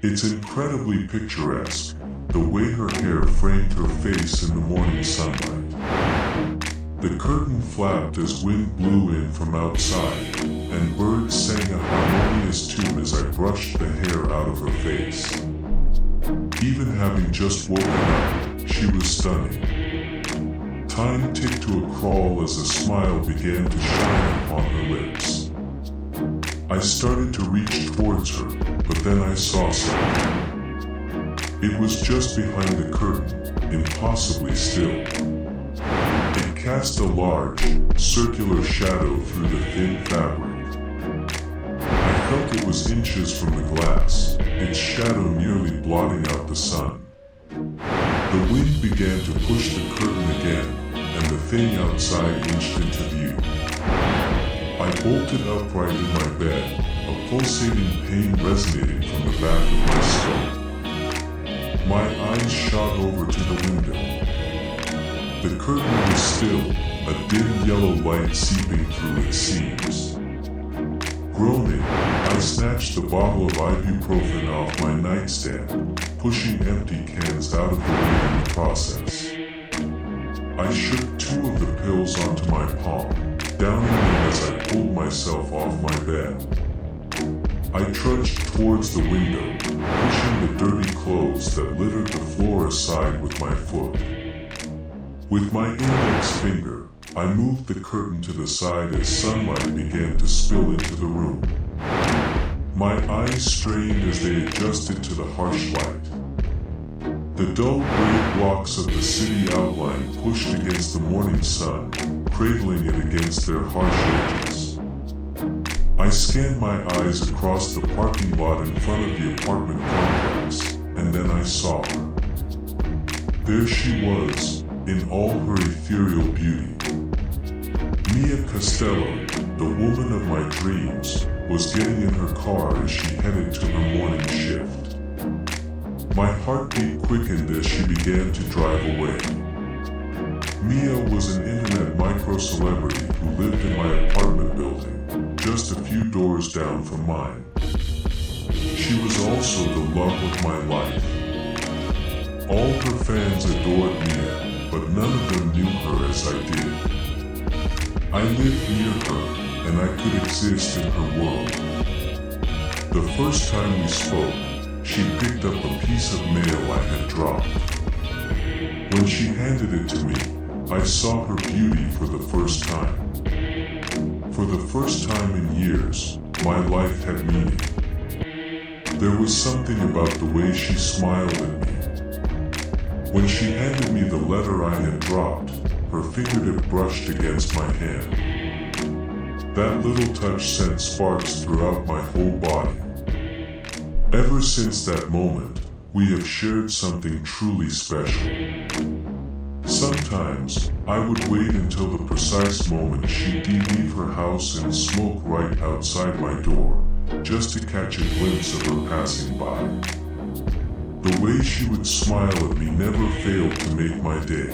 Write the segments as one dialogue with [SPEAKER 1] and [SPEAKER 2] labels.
[SPEAKER 1] It's incredibly picturesque, the way her hair framed her face in the morning sunlight. The curtain flapped as wind blew in from outside, and birds sang a harmonious tune as I brushed the hair out of her face. Even having just woken up, she was stunning. Time ticked to a crawl as a smile began to shine upon her lips. I started to reach towards her, but then I saw something. It was just behind the curtain, impossibly still. It cast a large, circular shadow through the thin fabric. I felt it was inches from the glass, its shadow nearly blotting out the sun. The wind began to push the curtain again, and the thing outside inched into view. I bolted upright in my bed, a pulsating pain resonating from the back of my skull. My eyes shot over to the window. The curtain was still, a dim yellow light seeping through its seams. Groaning, I snatched the bottle of ibuprofen off my nightstand, pushing empty cans out of the way in the process. I shook 2 of the pills onto my palm, downing them as I pulled myself off my bed. I trudged towards the window, pushing the dirty clothes that littered the floor aside with my foot. With my index finger, I moved the curtain to the side as sunlight began to spill into the room. My eyes strained as they adjusted to the harsh light. The dull gray blocks of the city outline pushed against the morning sun, cradling it against their harsh edges. I scanned my eyes across the parking lot in front of the apartment complex, and then I saw her. There she was, in all her ethereal beauty. Mia Costello, the woman of my dreams, was getting in her car as she headed to her morning shift. My heartbeat quickened as she began to drive away. Mia was an internet micro-celebrity who lived in my apartment building, just a few doors down from mine. She was also the love of my life. All her fans adored Mia, but none of them knew her as I did. I lived near her, and I could exist in her world. The first time we spoke, she picked up a piece of mail I had dropped. When she handed it to me, I saw her beauty for the first time. For the first time in years, my life had meaning. There was something about the way she smiled at me. When she handed me the letter I had dropped, her fingertip brushed against my hand. That little touch sent sparks throughout my whole body. Ever since that moment, we have shared something truly special. Sometimes, I would wait until the precise moment she'd leave her house and smoke right outside my door, just to catch a glimpse of her passing by. The way she would smile at me never failed to make my day.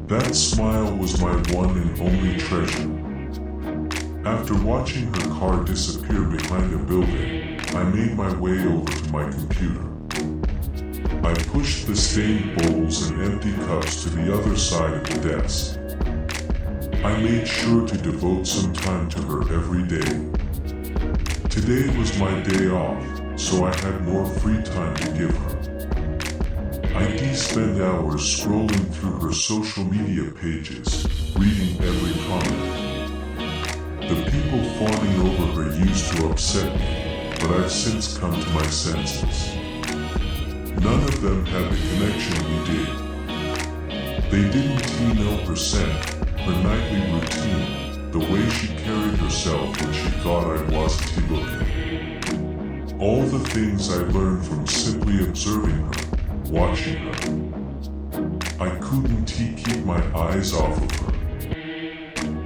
[SPEAKER 1] That smile was my one and only treasure. After watching her car disappear behind a building, I made my way over to my computer. I pushed the stained bowls and empty cups to the other side of the desk. I made sure to devote some time to her every day. Today was my day off, so I had more free time to give her. I'd spend hours scrolling through her social media pages, reading every comment. The people fawning over her used to upset me, but I've since come to my senses. None of them had the connection we did. They didn't know her scent, her nightly routine, the way she carried herself when she thought I wasn't looking. All the things I learned from simply observing her, watching her. I couldn't keep my eyes off of her.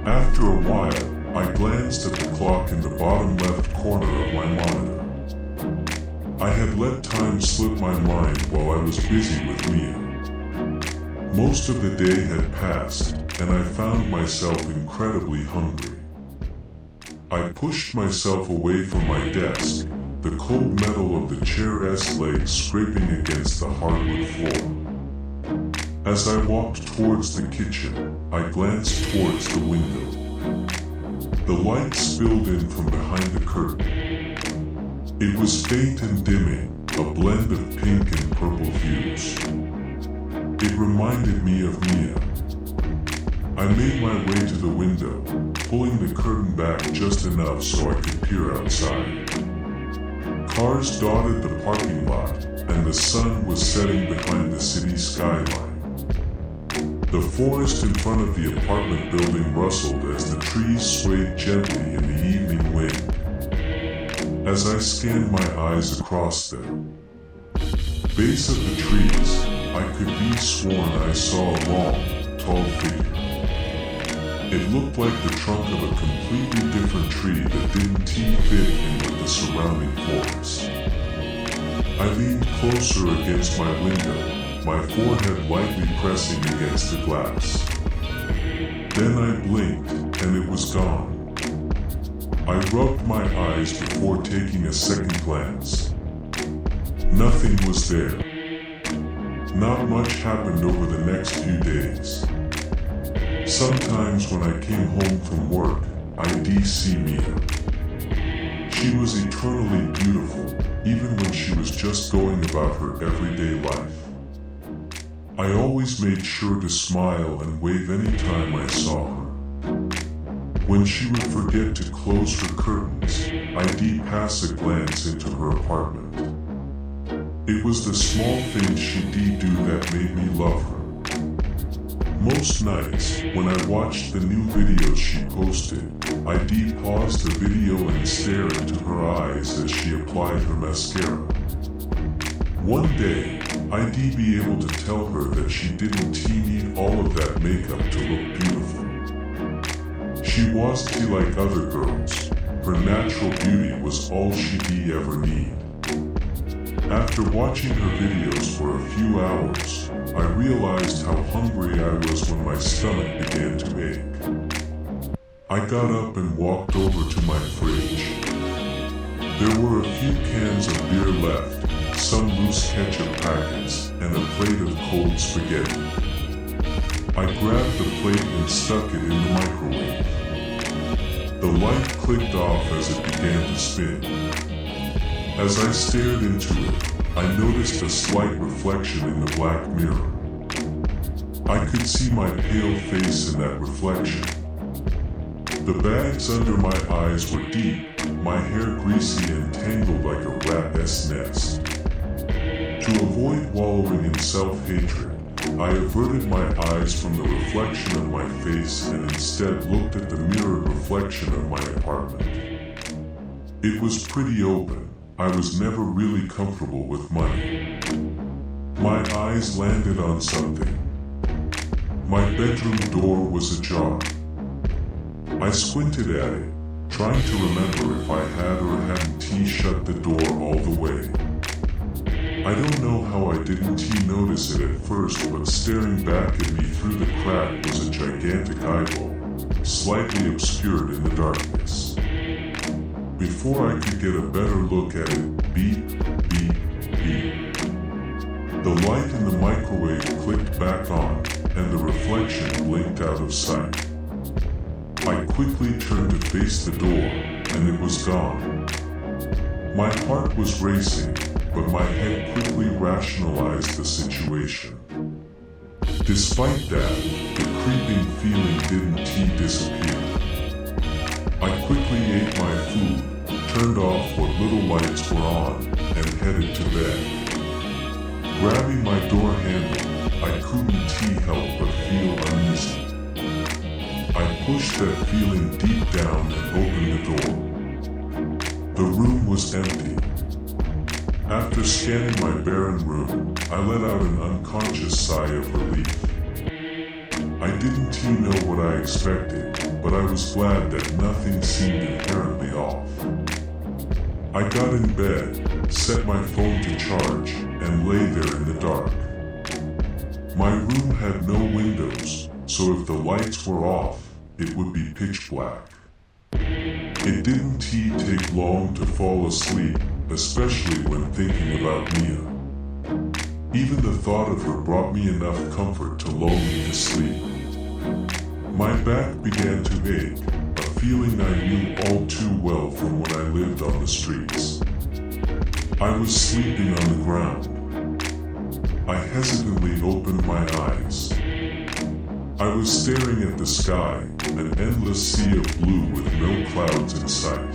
[SPEAKER 1] After a while, I glanced at the clock in the bottom left corner of my monitor. I had let time slip my mind while I was busy with Mia. Most of the day had passed, and I found myself incredibly hungry. I pushed myself away from my desk, the cold metal of the chair vampire-esque legs scraping against the hardwood floor. As I walked towards the kitchen, I glanced towards the window. The light spilled in from behind the curtain. It was faint and dimming, a blend of pink and purple hues. It reminded me of Mia. I made my way to the window, pulling the curtain back just enough so I could peer outside. Cars dotted the parking lot, and the sun was setting behind the city skyline. The forest in front of the apartment building rustled as the trees swayed gently in the evening wind. As I scanned my eyes across the base of the trees, I could be sworn I saw a long, tall figure. It looked like the trunk of a completely different tree that didn't fit in with the surrounding forest. I leaned closer against my window, my forehead lightly pressing against the glass. Then I blinked, and it was gone. I rubbed my eyes before taking a second glance. Nothing was there. Not much happened over the next few days. Sometimes when I came home from work, I'd see Mia. She was eternally beautiful, even when she was just going about her everyday life. I always made sure to smile and wave any time I saw her. When she would forget to close her curtains, I'd pass a glance into her apartment. It was the small things she'd do that made me love her. Most nights, when I watched the new videos she posted, I'd pause the video and stare into her eyes as she applied her mascara. One day, I'd be able to tell her that she didn't need all of that makeup to look beautiful. She wasn't like other girls. Her natural beauty was all she'd ever need. After watching her videos for a few hours, I realized how hungry I was when my stomach began to ache. I got up and walked over to my fridge. There were a few cans of beer left, some loose ketchup packets, and a plate of cold spaghetti. I grabbed the plate and stuck it in the microwave. The light clicked off as it began to spin. As I stared into it, I noticed a slight reflection in the black mirror. I could see my pale face in that reflection. The bags under my eyes were deep, my hair greasy and tangled like a rat's nest. To avoid wallowing in self-hatred, I averted my eyes from the reflection of my face and instead looked at the mirrored reflection of my apartment. It was pretty open. I was never really comfortable with money. My eyes landed on something. My bedroom door was ajar. I squinted at it, trying to remember if I had or hadn't shut the door all the way. I don't know how I didn't notice it at first, but staring back at me through the crack was a gigantic eyeball, slightly obscured in the darkness. Before I could get a better look at it, beep, beep, beep. The light in the microwave clicked back on, and the reflection blinked out of sight. I quickly turned to face the door, and it was gone. My heart was racing, but my head quickly rationalized the situation. Despite that, the creeping feeling didn't disappear. I quickly ate my food, turned off what little lights were on, and headed to bed. Grabbing my door handle, I couldn't help but feel uneasy. I pushed that feeling deep down and opened the door. The room was empty. After scanning my barren room, I let out an unconscious sigh of relief. I didn't know what I expected, but I was glad that nothing seemed inherently off. I got in bed, set my phone to charge, and lay there in the dark. My room had no windows, so if the lights were off, it would be pitch black. It didn't take long to fall asleep, especially when thinking about Mia. Even the thought of her brought me enough comfort to lull me to sleep. My back began to ache, a feeling I knew all too well from when I lived on the streets. I was sleeping on the ground. I hesitantly opened my eyes. I was staring at the sky, an endless sea of blue with no clouds in sight.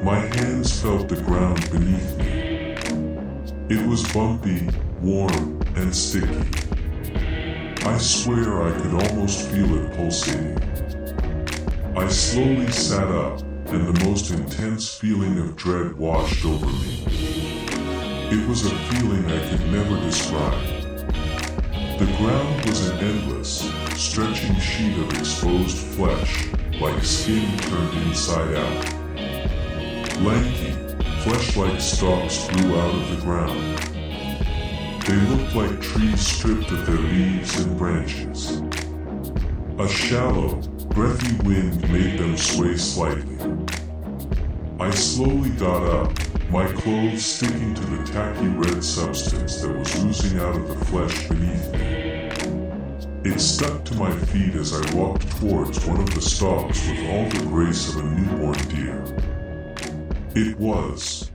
[SPEAKER 1] My hands felt the ground beneath me. It was bumpy, warm, and sticky. I swear I could almost feel it pulsating. I slowly sat up, and the most intense feeling of dread washed over me. It was a feeling I could never describe. The ground was an endless, stretching sheet of exposed flesh, like skin turned inside out. Lanky, flesh-like stalks grew out of the ground. They looked like trees stripped of their leaves and branches. A shallow, breathy wind made them sway slightly. I slowly got up, my clothes sticking to the tacky red substance that was oozing out of the flesh beneath me. It stuck to my feet as I walked towards one of the stalks with all the grace of a newborn deer. It was